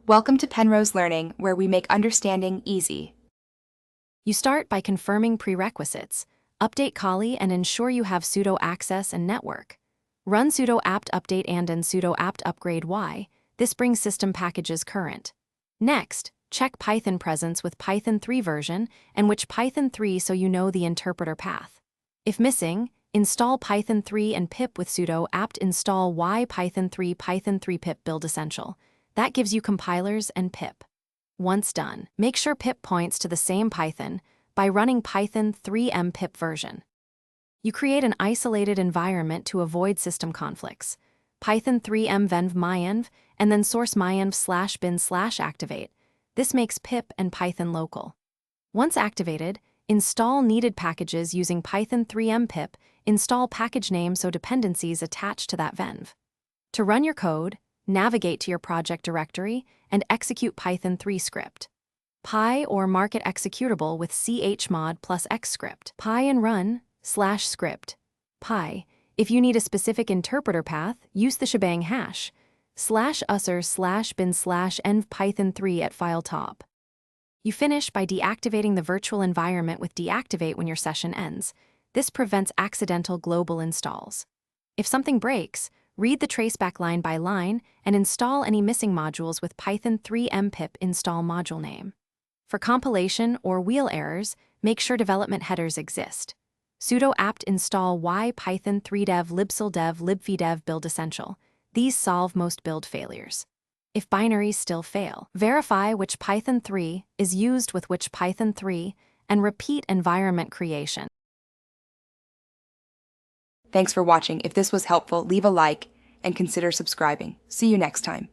Welcome to Penrose Learning, where we make understanding easy. You start by confirming prerequisites. Update Kali and ensure you have sudo access and network. Run sudo apt update and sudo apt upgrade y. This brings system packages current. Next, check Python presence with Python 3 version and which Python 3 so you know the interpreter path. If missing, install Python 3 and pip with sudo apt install y Python 3 pip build essential. That gives you compilers and pip. Once done, make sure pip points to the same Python by running Python 3m pip version. You create an isolated environment to avoid system conflicts. Python 3m venv myenv and then source myenv /bin/activate. This makes pip and Python local. Once activated, install needed packages using Python 3m pip, install package name so dependencies attach to that venv. To run your code, navigate to your project directory and execute Python 3 script. Py or mark it executable with chmod plus x script. Py and run /script. Py. If you need a specific interpreter path, use the shebang hash /usr/bin/env Python 3 at file top. You finish by deactivating the virtual environment with deactivate when your session ends. This prevents accidental global installs. If something breaks, read the traceback line by line and install any missing modules with Python 3m pip install module name. For compilation or wheel errors, make sure development headers exist. Sudo apt install y Python 3dev libsildev libvdev build essential. These solve most build failures. If binaries still fail, verify which Python 3 is used with which Python 3 and repeat environment creation. Thanks for watching. If this was helpful, leave a like and consider subscribing. See you next time.